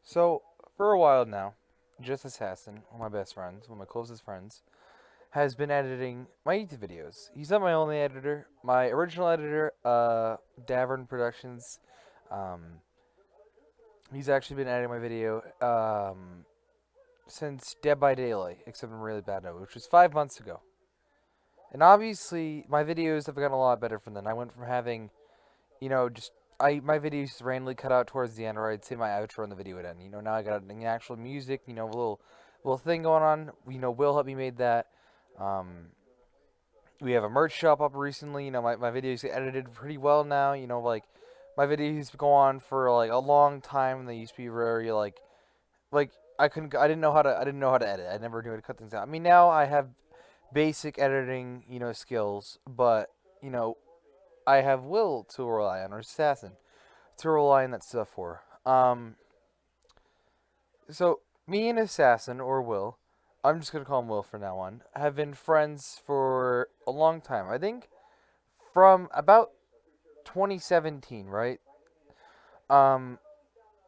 So, for a while now, Just Assassin, one of my best friends, one of my closest friends, has been editing my YouTube videos. He's not my only editor. My original editor, Davern Productions, um, he's actually been editing my video since Dead by Daylight, except in Really Bad Note, which was 5 months ago. And obviously, my videos have gotten a lot better from then. I went from having, just my videos just randomly cut out towards the end, or I'd say my outro and the video would end. Now I got an actual music, a little thing going on. Will helped me made that. Um, we have a merch shop up recently. My videos get edited pretty well now. Like my videos go on for like a long time. They used to be very like I didn't know how to edit. I never knew how to cut things out. I mean, now I have basic editing, skills, but you know, I have Will to rely on, or Assassin to rely on that stuff for. So me and Assassin, or Will, I'm just gonna call him Will from now on, have been friends for a long time. I think from about 2017, right? Um,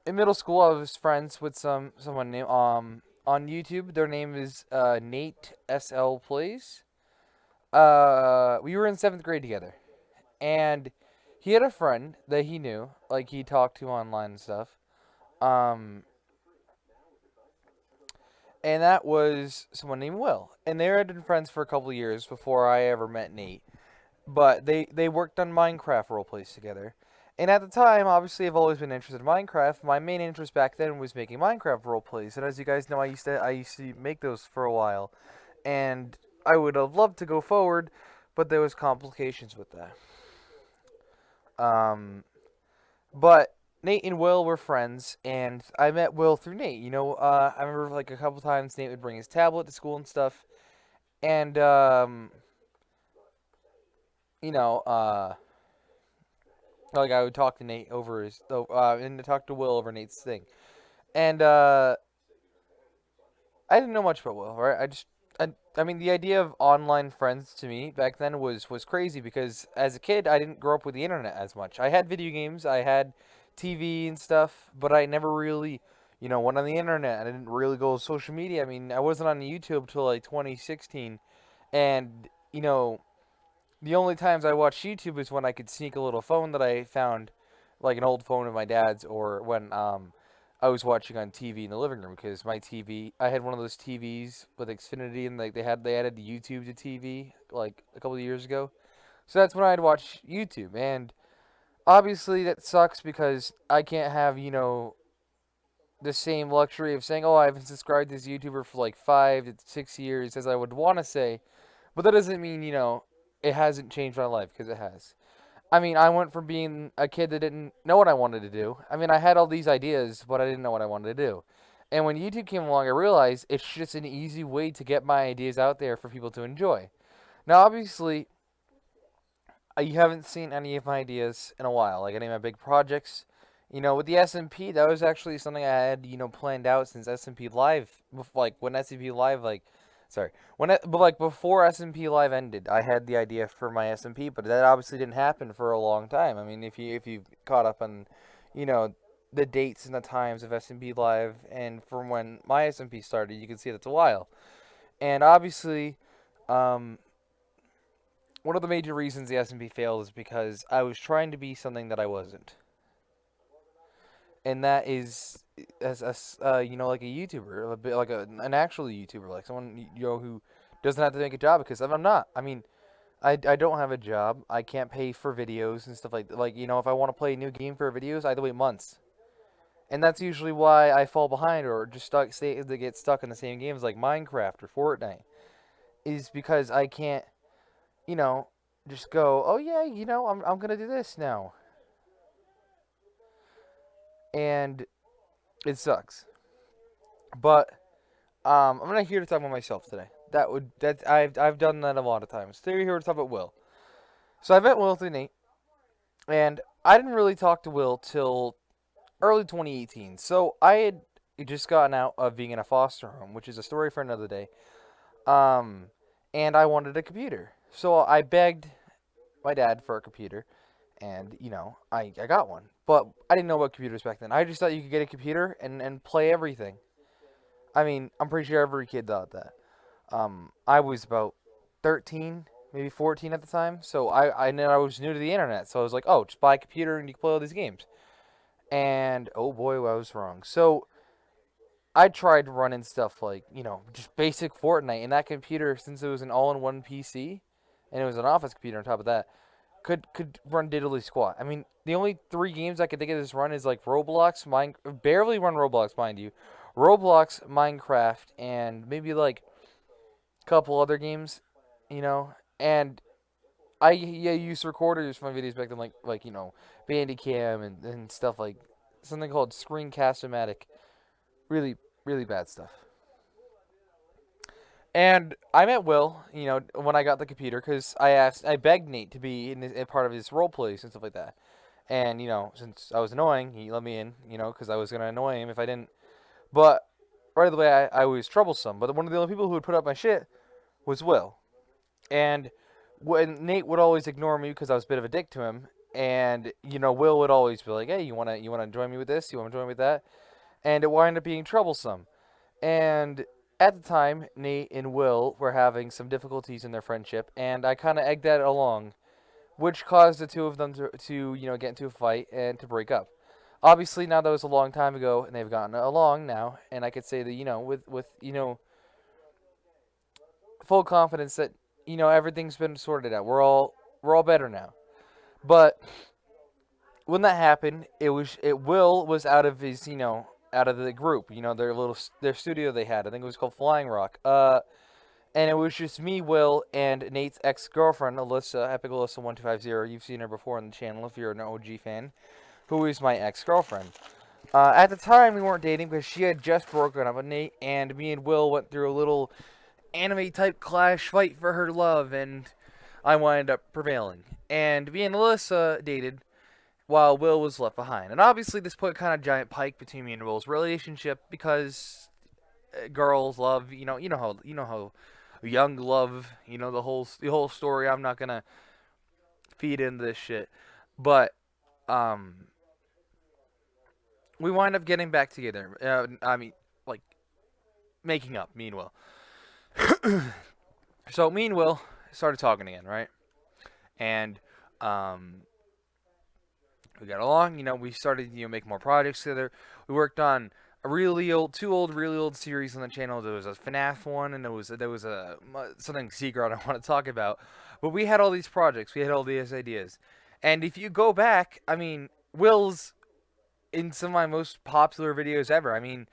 in middle school, I was friends with someone named on YouTube. Their name is Nate SL Plays. We were in seventh grade together, and he had a friend that he knew, like he talked to online and stuff. Um, and that was someone named Will. And they had been friends for a couple of years before I ever met Nate. But they worked on Minecraft roleplays together. And at the time, obviously, I've always been interested in Minecraft. My main interest back then was making Minecraft roleplays, and as you guys know, I used to make those for a while, and I would have loved to go forward, but there was complications with that. Um, but Nate and Will were friends, and I met Will through Nate. I remember like a couple times Nate would bring his tablet to school and stuff, and you know, uh, like I would talk to Nate over his, and talk to Will over Nate's thing, and I didn't know much about Will, right? I mean, the idea of online friends to me back then was crazy because as a kid, I didn't grow up with the internet as much. I had video games, I had TV and stuff, but I never really, went on the internet. I didn't really go to social media. I mean, I wasn't on YouTube till like 2016, and the only times I watched YouTube is when I could sneak a little phone that I found, like an old phone of my dad's, or when I was watching on TV in the living room because my TV, I had one of those TVs with Xfinity, and like they added YouTube to TV like a couple of years ago. So that's when I'd watch YouTube, and obviously that sucks because I can't have the same luxury of saying, oh, I've subscribed to this YouTuber for like 5 to 6 years as I would want to say, but that doesn't mean it hasn't changed my life, because it has. I mean, I went from being a kid that didn't know what I wanted to do. I mean, I had all these ideas, but I didn't know what I wanted to do. And when YouTube came along, I realized it's just an easy way to get my ideas out there for people to enjoy. Now, obviously, you haven't seen any of my ideas in a while, like any of my big projects. With the SMP, that was actually something I had, planned out since SMP Live, like when SMP Live, sorry, but like before SMP Live ended, I had the idea for my SMP, but that obviously didn't happen for a long time. I mean, if you caught up on, you know, the dates and the times of SMP Live and from when my SMP started, you can see that's a while. And obviously, um, one of the major reasons the SMP failed is because I was trying to be something that I wasn't, and that is as like a YouTuber, a bit like an actual YouTuber, like someone who doesn't have to make a job, because I'm not. I mean, I don't have a job. I can't pay for videos and stuff if I want to play a new game for videos, I have to wait months, and that's usually why I fall behind or just get stuck in the same games like Minecraft or Fortnite, is because I can't you know just go, oh yeah, I'm gonna do this now, and it sucks. But I'm not here to talk about myself today. I've done that a lot of times. Today we're here to talk about Will. So I met Will through Nate, and I didn't really talk to Will till early 2018. So I had just gotten out of being in a foster home, which is a story for another day. Um, and I wanted a computer, so I begged my dad for a computer, And, I got one. But I didn't know about computers back then. I just thought you could get a computer and play everything. I mean, I'm pretty sure every kid thought that. I was about 13, maybe 14 at the time, so I know I was new to the internet, so I was like, oh, just buy a computer and you can play all these games. And, oh boy, I was wrong. So, I tried running stuff like, just basic Fortnite, and that computer, since it was an all-in-one PC, and it was an office computer on top of that, could run diddly squat. I mean, the only three games I could think of this run is like Roblox, barely run Roblox, mind you, Roblox, Minecraft, and maybe like a couple other games, you know. And I used recorders for my videos back then, like Bandicam and stuff like something called Screencast-O-Matic. Really, really bad stuff. And I met Will, when I got the computer, because I begged Nate to be in part of his role plays and stuff like that. And, since I was annoying, he let me in, because I was going to annoy him if I didn't. But right away, I was troublesome. But one of the only people who would put up my shit was Will. And when Nate would always ignore me because I was a bit of a dick to him. And, Will would always be like, hey, you wanna join me with this? You want to join me with that? And it wound up being troublesome. And at the time, Nate and Will were having some difficulties in their friendship, and I kind of egged that along, which caused the two of them to get into a fight and to break up. Obviously, now that was a long time ago, and they've gotten along now, and I could say that with full confidence that everything's been sorted out. We're all better now. But when that happened, Will was out of his out of the group. Their studio they had. I think it was called Flying Rock. And it was just me, Will, and Nate's ex-girlfriend, Alyssa, Epic Alyssa 1250. You've seen her before on the channel if you're an OG fan, who is my ex-girlfriend. At the time, we weren't dating because she had just broken up with Nate, and me and Will went through a little anime-type clash fight for her love, and I wound up prevailing. And me and Alyssa dated while Will was left behind. And obviously, this put kind of giant pike between me and Will's relationship because girls love, you know how young love, the whole story. I'm not gonna feed into this shit, but um, we wind up getting back together. I mean, like making up. Me and Will. So me and Will started talking again, right? And um, we got along. We started making more projects together. We worked on really old series on the channel. There was a FNAF one, and there was a something secret I don't want to talk about. But we had all these projects. We had all these ideas. And if you go back, I mean, Will's in some of my most popular videos ever. I mean,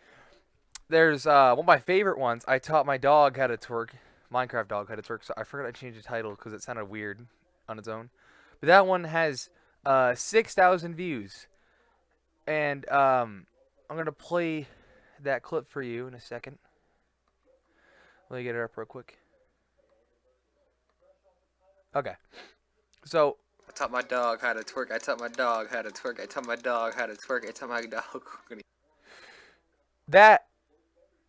there's one of my favorite ones. I taught my dog how to twerk. Minecraft dog how to twerk. So I forgot I changed the title because it sounded weird on its own. But that one has 6,000 views. And I'm going to play that clip for you in a second. Let me get it up real quick. Okay. So, I taught my dog how to twerk. I taught my dog how to twerk. I taught my dog how to twerk. I taught my dog. That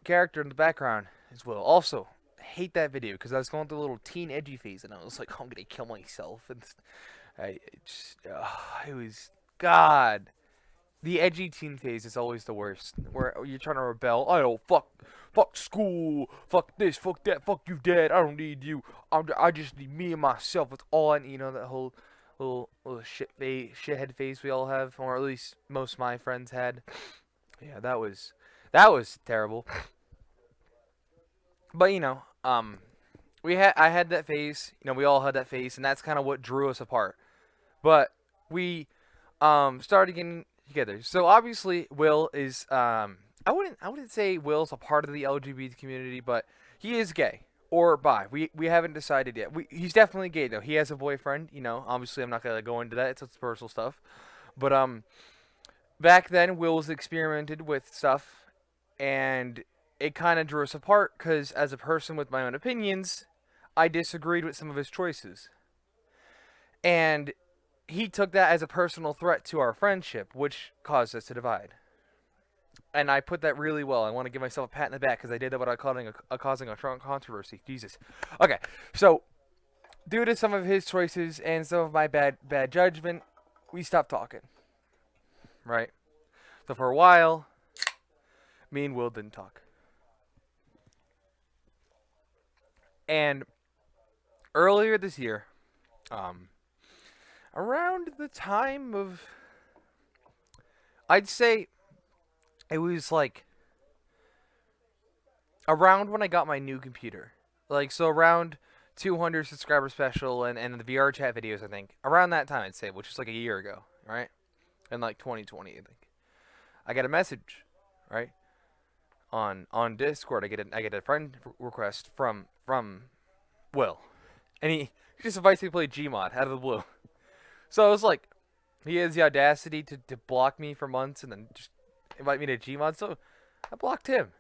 character in the background as well. Also, I hate that video because I was going through a little teen edgy phase and I was like, oh, I'm going to kill myself. And it was, God. The edgy teen phase is always the worst, where you're trying to rebel. I don't fuck school, fuck this, fuck that, fuck you, dad. I don't need you. I just need me and myself. It's all I need. That whole little shithead phase we all have, or at least most of my friends had. Yeah, that was terrible. But I had that phase. We all had that phase, and that's kind of what drew us apart. But we started getting together. So obviously, Will is I wouldn't say Will's a part of the LGBT community, but he is gay or bi. We haven't decided yet. He's definitely gay though. He has a boyfriend. Obviously I'm not gonna go into that. It's personal stuff. But back then Will was experimented with stuff, and it kind of drew us apart because as a person with my own opinions, I disagreed with some of his choices, and he took that as a personal threat to our friendship, which caused us to divide. And I put that really well. I want to give myself a pat in the back because I did that without causing a strong controversy. Jesus. Okay, so due to some of his choices and some of my bad judgment, we stopped talking, right? So for a while, me and Will didn't talk. And earlier this year, um, around the time of, I'd say it was like around when I got my new computer. Like, so around 200 subscriber special and the VR chat videos, I think. Around that time, I'd say, which is like a year ago, right? In like 2020, I think. I get a message, right? On Discord, I get a friend request from Will. And he just invites me to play Gmod out of the blue. So I was like, he has the audacity to block me for months and then just invite me to Gmod, so I blocked him.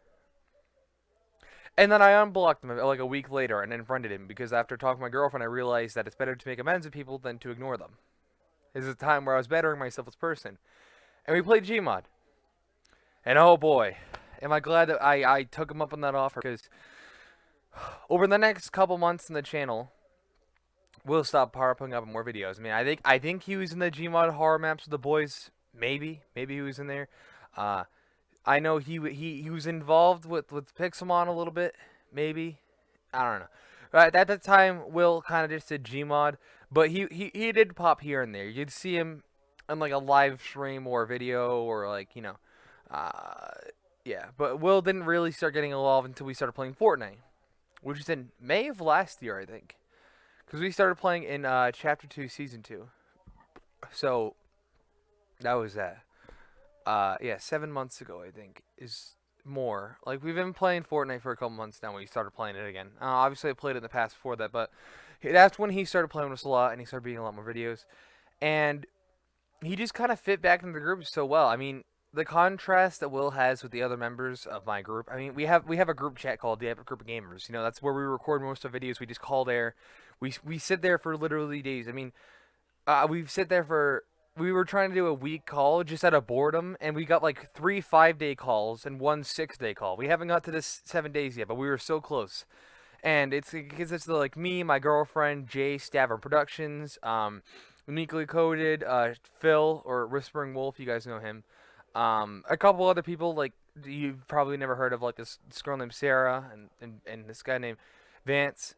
And then I unblocked him like a week later and unfriended him because after talking to my girlfriend, I realized that it's better to make amends with people than to ignore them. This is a time where I was bettering myself as a person. And we played Gmod. And oh boy, am I glad that I took him up on that offer, because over the next couple months in the channel, we'll stop putting up more videos. I mean, I think he was in the Gmod horror maps with the boys. Maybe he was in there. I know he was involved with Pixelmon a little bit. Maybe, I don't know. But at that time, Will kind of just did Gmod, but he did pop here and there. You'd see him on like a live stream or video or like yeah. But Will didn't really start getting involved until we started playing Fortnite, which is in May of last year, I think. Because we started playing in Chapter 2, Season 2. So, that was that. Yeah, 7 months ago, I think, is more. Like, we've been playing Fortnite for a couple months now when we started playing it again. Obviously, I played it in the past before that, but that's when he started playing with us a lot, and he started being a lot more videos. And he just kind of fit back into the group so well. I mean, the contrast that Will has with the other members of my group. I mean, we have a group chat called the Epic Group of Gamers. You know, that's where we record most of our videos. We just call there. We sit there for literally days. I mean, we've sit there for. We were trying to do a week call just out of boredom, and we got like 3 5-day calls and 1 6-day call. We haven't got to this 7 days yet, but we were so close. And it's because it's like me, my girlfriend, Jay, Stavern Productions, Uniquely Coded, Phil or Whispering Wolf, you guys know him. A couple other people like you've probably never heard of, like this girl named Sarah and this guy named Vance.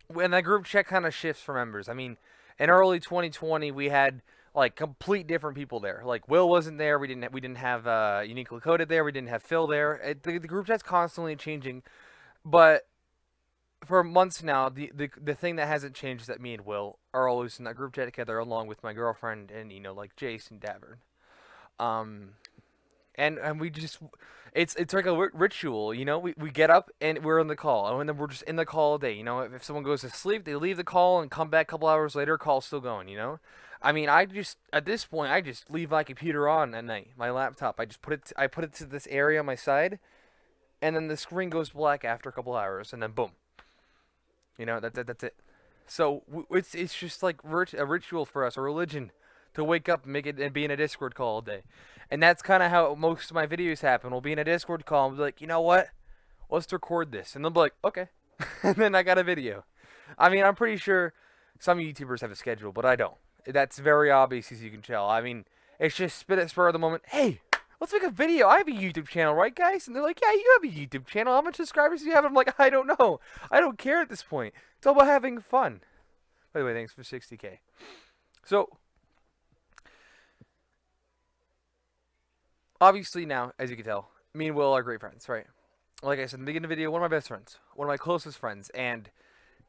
When that group chat kind of shifts for members. I mean, in early 2020, we had like complete different people there. Like Will wasn't there. We didn't have Uniquely Coded there. We didn't have Phil there. The group chat's constantly changing, but for months now, the thing that hasn't changed is that me and Will are always in that group chat together, along with my girlfriend and like Jace and Davern. Um, and we just it's like a ritual, we get up and we're in the call, and then we're just in the call all day. If someone goes to sleep, they leave the call and come back a couple hours later, call's still going. I mean, I just at this point I just leave my computer on at night, my laptop. I put it to this area on my side, and then the screen goes black after a couple hours, and then boom, that's it. So it's just like a ritual for us, a religion, to wake up and make it and be in a Discord call all day. And that's kind of how most of my videos happen. We'll be in a Discord call and be like, you know what? Let's record this. And they'll be like, okay. And then I got a video. I mean, I'm pretty sure some YouTubers have a schedule, but I don't. That's very obvious, as you can tell. I mean, it's just spit at spur of the moment. Hey, let's make a video. I have a YouTube channel, right, guys? And they're like, yeah, you have a YouTube channel. How much subscribers do you have? And I'm like, I don't know. I don't care at this point. It's all about having fun. By the way, thanks for 60K. So, obviously now, as you can tell, me and Will are great friends, right? Like I said in the beginning of the video, one of my best friends, one of my closest friends, and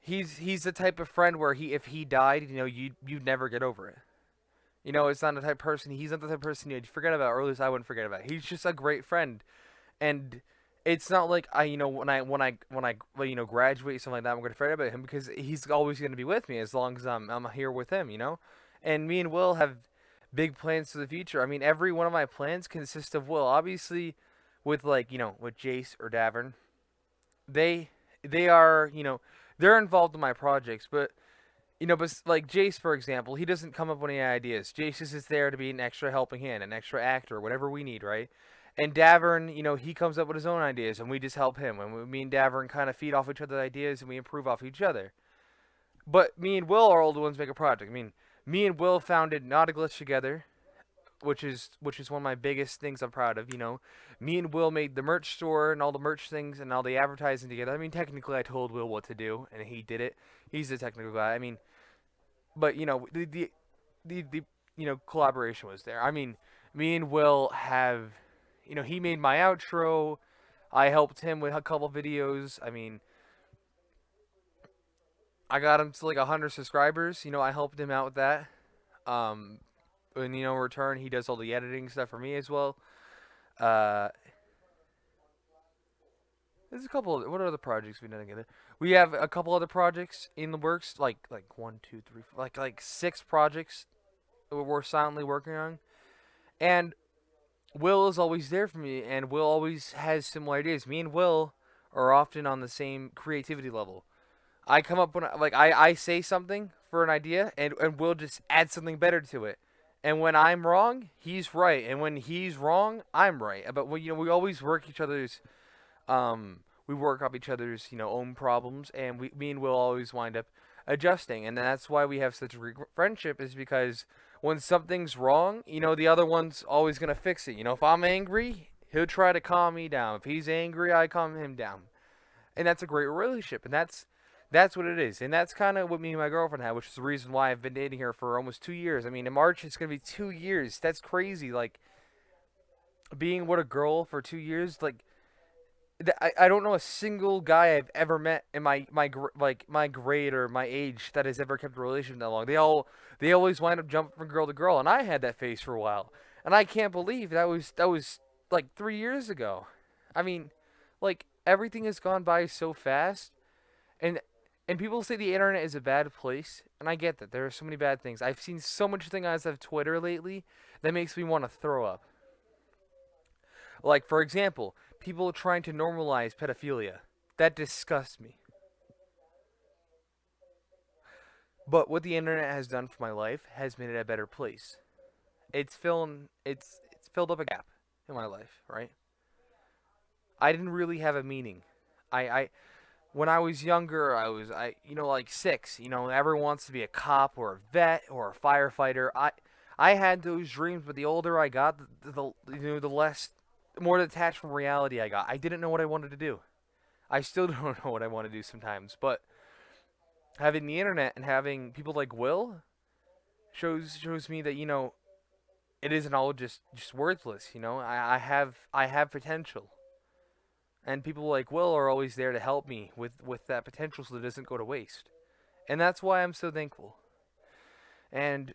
he's the type of friend where if he died, you'd never get over it. It's not the type of person. He's not the type of person you'd forget about, or at least I wouldn't forget about. He's just a great friend, and it's not like when I graduate, something like that, I'm going to forget about him, because he's always going to be with me as long as I'm here with him. And me and Will have big plans for the future. I mean, every one of my plans consists of Will. Obviously, with with Jace or Davern, they are they're involved in my projects, but but like Jace, for example, he doesn't come up with any ideas. Jace is just there to be an extra helping hand, an extra actor, whatever we need, right? And Davern, he comes up with his own ideas, and we just help him. And me and Davern kind of feed off each other's ideas, and we improve off each other. But me and Will are all the ones who make a project. I mean, Me and Will founded Nautilus together, which is one of my biggest things I'm proud of. Me and Will made the merch store and all the merch things and all the advertising together. I mean, technically, I told Will what to do, and he did it. He's the technical guy. I mean, but the collaboration was there. I mean, me and Will have, he made my outro. I helped him with a couple videos. I mean, I got him to like 100 subscribers. I helped him out with that. Um, and in return, he does all the editing stuff for me as well. Uh, there's a couple. What other projects we done together? We have a couple other projects in the works, like one, two, three, like 6 projects that we're silently working on. And Will is always there for me, and Will always has similar ideas. Me and Will are often on the same creativity level. I come up when I say something for an idea, and Will just add something better to it. And when I'm wrong, he's right, and when he's wrong, I'm right. But we always work each other's we work up each other's own problems, and me and Will always wind up adjusting, and that's why we have such a great friendship. Is because when something's wrong, the other one's always gonna fix it. If I'm angry, he'll try to calm me down. If he's angry, I calm him down, and that's a great relationship, and that's what it is, and that's kind of what me and my girlfriend had, which is the reason why I've been dating her for almost 2 years. I mean, in March it's gonna be 2 years. That's crazy. Like being with a girl for 2 years, like I don't know a single guy I've ever met in my grade or my age that has ever kept a relationship that long. They always wind up jumping from girl to girl, and I had that phase for a while, and I can't believe that was like 3 years ago. I mean, like everything has gone by so fast, and and people say the internet is a bad place, and I get that there are so many bad things. I've seen so much things on Twitter lately that makes me want to throw up. Like, for example, people trying to normalize pedophilia. That disgusts me. But what the internet has done for my life has made it a better place. It's filled up a gap in my life, right? I didn't really have a meaning. I when I was younger, like 6. Everyone wants to be a cop or a vet or a firefighter. I had those dreams, but the older I got, the less more detached from reality I got. I didn't know what I wanted to do. I still don't know what I want to do sometimes, but having the internet and having people like Will shows me that it isn't all just worthless. I have potential, and people like Will are always there to help me with that potential so that it doesn't go to waste. And that's why I'm so thankful. And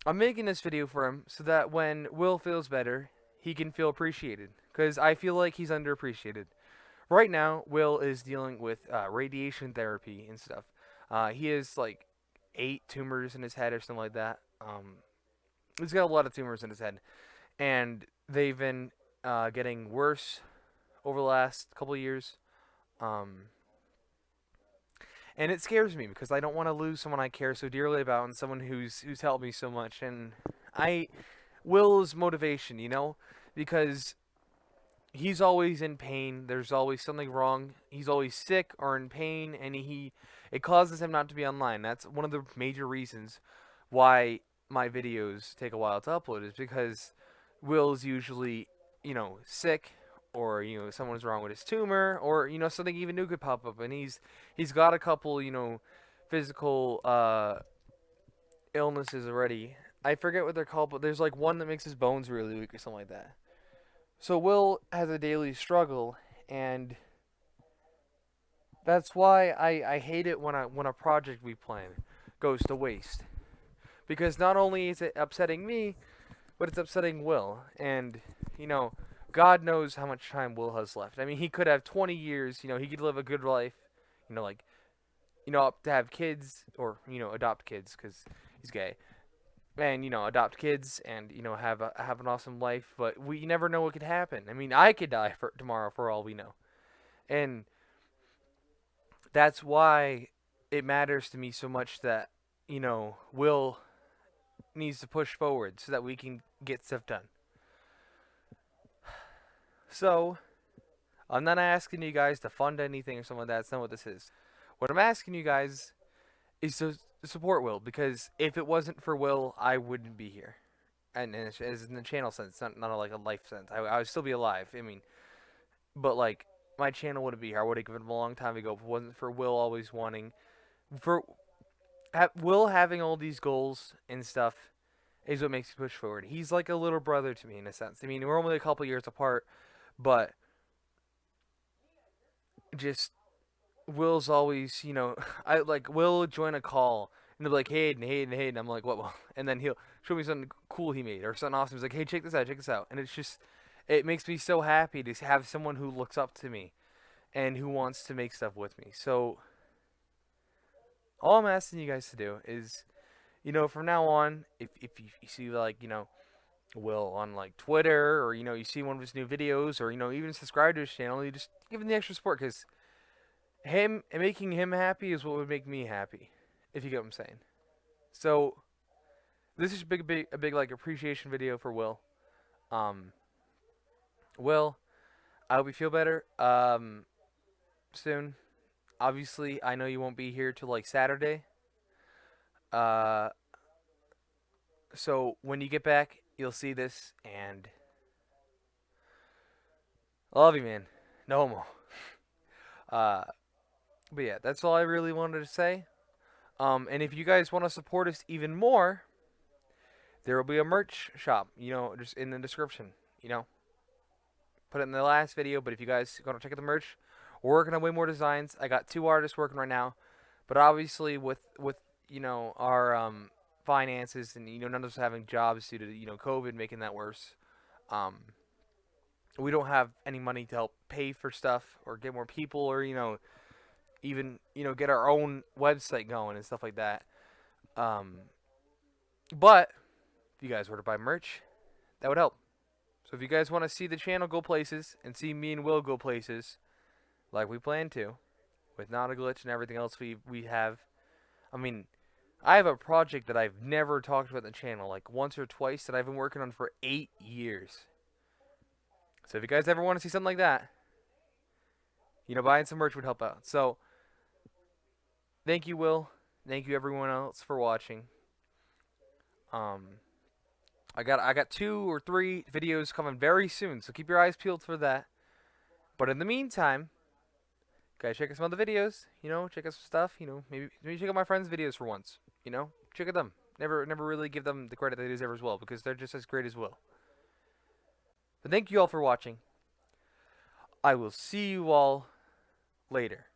I'm making this video for him so that when Will feels better, he can feel appreciated. Because I feel like he's underappreciated. Right now, Will is dealing with radiation therapy and stuff. He has like 8 tumors in his head or something like that. He's got a lot of tumors in his head, and they've been getting worse over the last couple of years. Um, and it scares me because I don't want to lose someone I care so dearly about and someone who's helped me so much. And I Will's motivation, because he's always in pain. There's always something wrong. He's always sick or in pain, and it causes him not to be online. That's one of the major reasons why my videos take a while to upload is because Will's usually, sick, or someone's wrong with his tumor, or something even new could pop up, and he's got a couple physical illnesses already. I forget what they're called, but there's like one that makes his bones really weak or something like that. So Will has a daily struggle, and that's why I hate it when a project we plan goes to waste. Because not only is it upsetting me, but it's upsetting Will. And, you know, God knows how much time Will has left. I mean, he could have 20 years, he could live a good life, like, up to have kids, or, adopt kids, because he's gay. And, adopt kids and, have an awesome life. But we never know what could happen. I mean, I could die for tomorrow for all we know. And that's why it matters to me so much that, Will needs to push forward so that we can get stuff done. So, I'm not asking you guys to fund anything or something like that. That's not what this is. What I'm asking you guys is support Will, because if it wasn't for Will, I wouldn't be here. And as in the channel sense, not like a life sense. I would still be alive. I mean, but like my channel wouldn't be here. I would have given him a long time ago if it wasn't for Will always wanting for Will having all these goals and stuff is what makes me push forward. He's like a little brother to me in a sense. I mean, we're only a couple years apart, but just Will's always, I like Will join a call and they'll be like, Hayden, Hayden, Hayden. I'm like, what? Well, and then he'll show me something cool he made or something awesome. He's like, hey, check this out, check this out. And it's just, it makes me so happy to have someone who looks up to me and who wants to make stuff with me. So all I'm asking you guys to do is, from now on, if you see like, Will on like Twitter or, you see one of his new videos or, even subscribe to his channel, you just give him the extra support because him and making him happy is what would make me happy, if you get what I'm saying. So this is a big like appreciation video for Will. Um, Will, I hope you feel better. Soon. Obviously, I know you won't be here till like Saturday. Uh, so when you get back, you'll see this, and I love you, man. No homo. Uh, but yeah, that's all I really wanted to say. And if you guys want to support us even more, there will be a merch shop, just in the description, Put it in the last video, but if you guys go to check out the merch, we're working on way more designs. I got 2 artists working right now, but obviously with our finances and none of us having jobs due to COVID making that worse, we don't have any money to help pay for stuff or get more people or even get our own website going and stuff like that. But if you guys were to buy merch, that would help. So if you guys want to see the channel go places and see me and Will go places, like we plan to, with Not a Glitch and everything else we have. I mean, I have a project that I've never talked about on the channel, like once or twice, that I've been working on for 8 years. So if you guys ever want to see something like that, buying some merch would help out. So thank you, Will. Thank you, everyone else, for watching. I got 2 or 3 videos coming very soon, so keep your eyes peeled for that. But in the meantime, guys, check out some other videos. Check out some stuff. Maybe check out my friends' videos for once. Check out them. Never really give them the credit they deserve as well, because they're just as great as Will. But thank you all for watching. I will see you all later.